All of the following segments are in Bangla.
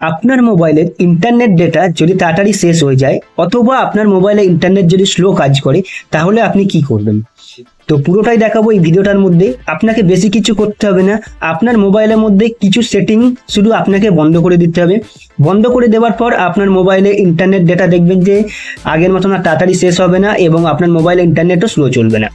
আপনার মোবাইলের ইন্টারনেট ডেটা যদি তাড়াতাড়ি শেষ হয়ে যায় অথবা আপনার মোবাইলে ইন্টারনেট যদি স্লো কাজ করে, তাহলে আপনি কি করবেন? তো পুরোটাই দেখাবো এই ভিডিওটার মধ্যে। আপনাকে বেশি কিছু করতে হবে না, আপনার মোবাইলের মধ্যে কিছু সেটিং শুধু আপনাকে বন্ধ করে দিতে হবে। বন্ধ করে দেওয়ার পর আপনার মোবাইলে ইন্টারনেট ডেটা দেখবেন যে আগের মতন আর তাড়াতাড়ি শেষ হবে না এবং আপনার মোবাইলে ইন্টারনেটও স্লো চলবে না।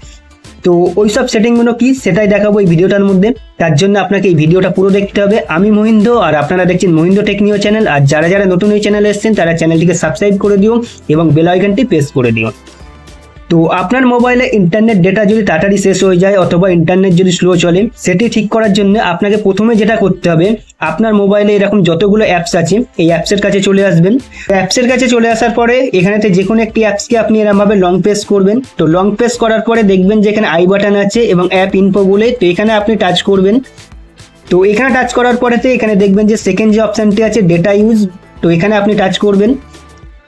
তো ওই সব সেটিংগুলো কি সেটাই দেখাবো এই ভিডিওটার মধ্যে। তার জন্য আপনাকে এই ভিডিওটা পুরো দেখতে হবে। আমি মহিন্দ্র আর আপনারা দেখছেন মহিন্দ্র টেকনিও চ্যানেল। আর যারা যারা নতুন এই চ্যানেলে এসেছেন তারা চ্যানেলটিকে সাবস্ক্রাইব করে দিও এবং বেল আইকনটি প্রেস করে দিও। তো আপনার মোবাইলে ইন্টারনেট ডেটা যদি তাড়াতাড়ি শেষ হয়ে যায় অথবা ইন্টারনেট যদি স্লো চলে, সেটি ঠিক করার জন্য আপনাকে প্রথমে যেটা করতে হবে, আপনার মোবাইলে এরকম যতগুলো অ্যাপস আছে এই অ্যাপসের কাছে চলে আসবেন। অ্যাপসের কাছে চলে আসার পরে এখানেতে যে কোনো একটি অ্যাপসকে আপনি এরকমভাবে লং প্রেস করবেন। তো লং প্রেস করার পরে দেখবেন যে এখানে আই বাটন আছে এবং অ্যাপ ইনফো বলে, তো এখানে আপনি টাচ করবেন। তো এখানে টাচ করার পরেতে এখানে দেখবেন যে সেকেন্ড যে অপশানটি আছে ডেটা ইউজ, তো এখানে আপনি টাচ করবেন।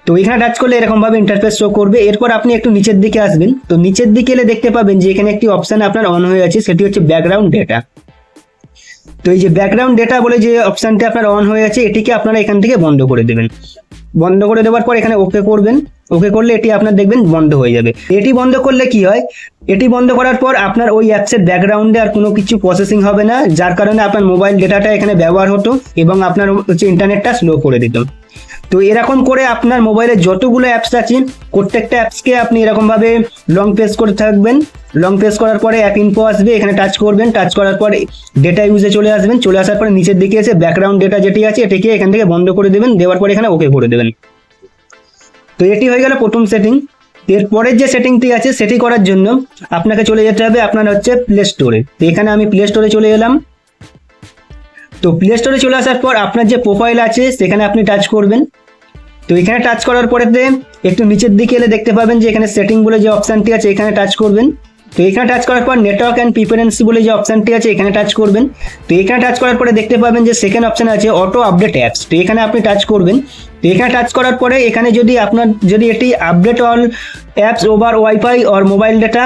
তো এখানে টাচ করলে এরকমভাবে ইন্টারফেস শো করবে। এরপর আপনি একটু নিচের দিকে আসবেন। তো নিচের দিকে এলে দেখতে পাবেন যে এখানে একটি অপশান আপনার অন হয়ে আছে, সেটি হচ্ছে ব্যাকগ্রাউন্ড ডেটা। তো এই যে ব্যাকগ্রাউন্ড ডেটা বলে যে অপশানটি আপনার অন হয়ে আছে, এটিকে আপনারা এখান থেকে বন্ধ করে দেবেন। বন্ধ করে দেওয়ার পর এখানে ওকে করবেন। ওকে করলে এটি আপনার দেখবেন বন্ধ হয়ে যাবে। এটি বন্ধ করলে কি হয়, এটি বন্ধ করার পর আপনার ওই অ্যাপসের ব্যাকগ্রাউন্ডে আর কোনো কিছু প্রসেসিং হবে না, যার কারণে আপনার মোবাইল ডেটাটা এখানে ব্যবহার হতো এবং আপনার হচ্ছে ইন্টারনেটটা স্লো করে দিত। তো এরকম করে আপনার মোবাইলে যতগুলো অ্যাপস আছে প্রত্যেকটা অ্যাপসকে আপনি এরকমভাবে লং প্রেস করে থাকবেন। লং প্রেস করার পরে অ্যাপ ইনফো আসবে, এখানে টাচ করবেন। টাচ করার পরে ডেটা ইউজে চলে আসবেন। চলে আসার পরে নিচের দিকে এসে ব্যাকগ্রাউন্ড ডেটা যেটি আছে এটিকে এখান থেকে বন্ধ করে দেবেন। দেওয়ার পরে এখানে ওকে করে দেবেন। তো এটি হয়ে গেল প্রথম সেটিং। এরপরের যে সেটিংটি আছে সেটি করার জন্য আপনাকে চলে যেতে হবে আপনার হচ্ছে প্লে স্টোরে। তো এখানে আমি প্লে স্টোরে চলে এলাম। তো প্লে স্টোরে চলে আসার পর আপনার যে প্রোফাইল আছে সেখানে আপনি টাচ করবেন। তো এখানে টাচ করার পরেতে একটু নিচের দিকে এলে দেখতে পাবেন যে এখানে সেটিং বলে যে অপশানটি আছে এখানে টাচ করবেন। তো এখানে টাচ করার পর নেটওয়ার্ক অ্যান্ড প্রিফারেন্সি বলে যে অপশানটি আছে এখানে টাচ করবেন। তো এখানে টাচ করার পরে দেখতে পাবেন যে সেকেন্ড অপশান আছে অটো আপডেট অ্যাপস, তো এখানে আপনি টাচ করবেন। তো এখানে টাচ করার পরে এখানে যদি আপনার এটি update all apps over wifi or mobile data,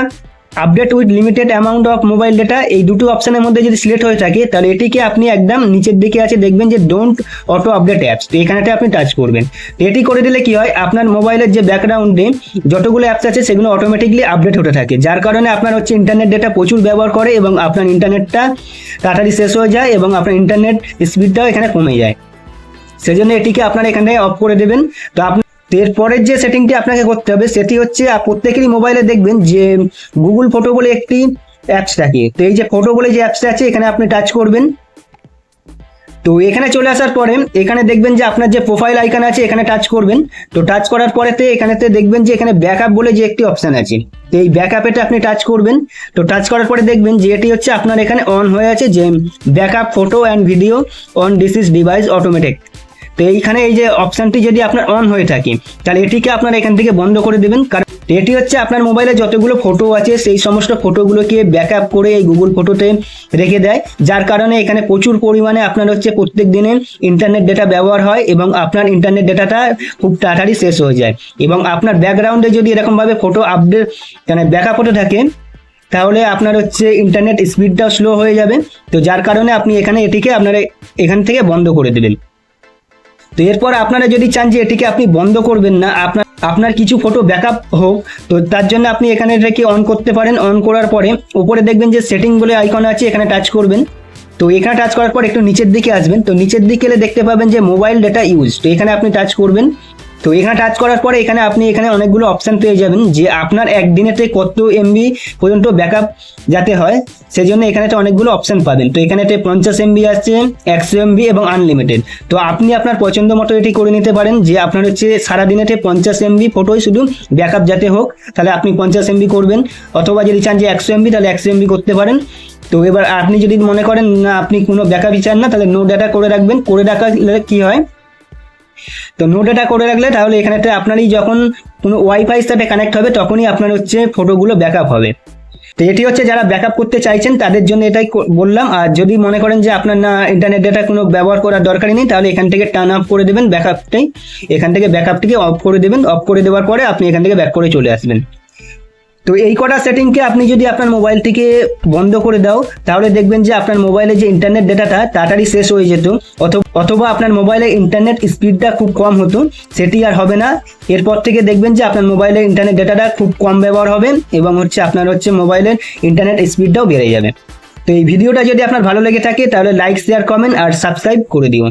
update with limited amount of mobile data, এই দুটো অপশানের মধ্যে যদি সিলেক্ট হয়ে থাকে তাহলে এটিকে আপনি একদম নিচের দিকে আছে দেখবেন যে ডোন্ট অটো আপডেট অ্যাপস, তো এখানেটা আপনি টাচ করবেন। তো এটি করে দিলে কি হয়, আপনার মোবাইলের যে ব্যাকগ্রাউন্ডে যতগুলো অ্যাপস আছে সেগুলো অটোমেটিকলি আপডেট হতে থাকে, যার কারণে আপনার হচ্ছে ইন্টারনেট ডেটা প্রচুর ব্যবহার করে এবং আপনার ইন্টারনেটটা তাড়াতাড়ি শেষ হয়ে যায় এবং আপনার ইন্টারনেট স্পিডটাও এখানে কমে যায়। সেজন্য এটিকে আপনারা এখান থেকে অফ করে দেবেন। তো আপনি এরপরের যে সেটিংটি আপনাকে করতে হবে সেটি হচ্ছে প্রত্যেকেরই মোবাইলে দেখবেন যে গুগল ফটো বলে একটি অ্যাপস থাকে। তো এই যে ফটো বলে যে অ্যাপসটা আছে এখানে আপনি টাচ করবেন। তো এখানে চলে আসার পরে এখানে দেখবেন যে আপনার যে প্রোফাইল আইকন আছে এখানে টাচ করবেন। তো টাচ করার পরেতে এখানেতে দেখবেন যে এখানে ব্যাকআপ বলে যে একটি অপশান আছে, তো এই ব্যাকআপেটা আপনি টাচ করবেন। তো টাচ করার পরে দেখবেন যে এটি হচ্ছে আপনার এখানে অন হয়ে আছে যে backup photo and video on ডিসিজ device automatic. তো এইখানে এই যে অপশানটি যদি আপনার অন হয়ে থাকে তাহলে এটিকে আপনারা এখান থেকে বন্ধ করে দেবেন, কারণ এটি হচ্ছে আপনার মোবাইলে যতগুলো ফটো আছে সেই সমস্ত ফটোগুলোকে ব্যাকআপ করে এই গুগল ফটোতে রেখে দেয়, যার কারণে এখানে প্রচুর পরিমাণে আপনার হচ্ছে প্রত্যেক দিনে ইন্টারনেট ডেটা ব্যবহার হয় এবং আপনার ইন্টারনেট ডেটাটা খুব তাড়াতাড়ি শেষ হয়ে যায়। এবং আপনার ব্যাকগ্রাউন্ডে যদি এরকমভাবে ফটো আপডেট মানে ব্যাকআপ হতে থাকে তাহলে আপনার হচ্ছে ইন্টারনেট স্পিডটাও স্লো হয়ে যাবে। তো যার কারণে আপনি এখানে এটিকে আপনারা এখান থেকে বন্ধ করে দেবেন। তো এরপর আপনারা যদি চান যে এটিকে আপনি বন্ধ করবেন না, আপনার কিছু ফটো ব্যাকআপ হোক, তো তার জন্য আপনি এখানে এটাকে অন করতে পারেন। অন করার পরে উপরে দেখবেন যে সেটিং বলে আইকন আছে এখানে টাচ করবেন। তো এখানে টাচ করার পর একটু নিচের দিকে আসবেন। তো নিচের দিকে এলে দেখতে পাবেন যে মোবাইল ডেটা ইউজ, তো এখানে আপনি টাচ করবেন। তো এখানে টাচ করার পরে আপনি এখানে অনেকগুলো অপশান পেয়ে যাবেন যে আপনার একদিনেতে কত এমবি পর্যন্ত ব্যাকআপ যাতে হয়, সেজন্য এখানেতে অনেকগুলো অপশান পাবেন। তো এখানেতে 50 এমবি আছে, 100 এমবি এবং আনলিমিটেড। তো আপনি আপনার পছন্দ মতো এটি করে নিতে পারেন যে আপনার হচ্ছে সারাদিনেতে 50 এমবি ফটোই শুধু ব্যাকআপ যাতে হোক, তাহলে আপনি 50 এমবি করবেন। অথবা যদি চান যে 100 এমবি তাহলে 100 এমবি করতে পারেন। তো এবার আপনি যদি মনে করেন না আপনি কোনো ব্যাকআপই চান না তাহলে নো ডাটা করে রাখবেন। করে রাখলে কি হয়, তো নো ডাটা করে রাখলে তাহলে এখানেতে আপনারই যখন কোনো ওয়াইফাই সাথে কানেক্ট হবে তখনই আপনার হচ্ছে ফটোগুলো ব্যাকআপ হবে। তো এটি হচ্ছে যারা ব্যাকআপ করতে চাইছেন তাদের জন্য এটাই বললাম। আর যদি মনে করেন যে আপনার না ইন্টারনেট ডেটা কোনো ব্যবহার করার দরকারই নেই তাহলে এখান থেকে টার্ন অফ করে দেবেন ব্যাকআপটাই, এখান থেকে ব্যাকআপটিকে অফ করে দেবেন। অফ করে দেওয়ার পরে আপনি এখান থেকে ব্যাক করে চলে আসবেন। তো এই কটা সেটিংকে আপনি যদি আপনার মোবাইল থেকে বন্ধ করে দাও তাহলে দেখবেন যে আপনার মোবাইলে যে ইন্টারনেট ডেটাটা তাড়াতাড়ি শেষ হয়ে যেত, অথবা আপনার মোবাইলে ইন্টারনেট স্পিডটা খুব কম হতো, সেটি আর হবে না। এরপর থেকে দেখবেন যে আপনার মোবাইলে ইন্টারনেট ডেটাটা খুব কম ব্যবহার হবে এবং আপনার মোবাইলের ইন্টারনেট স্পিডটাও বেড়ে যাবে। তো এই ভিডিওটা যদি আপনার ভালো লেগে থাকে তাহলে লাইক, শেয়ার, কমেন্ট আর সাবস্ক্রাইব করে দিও।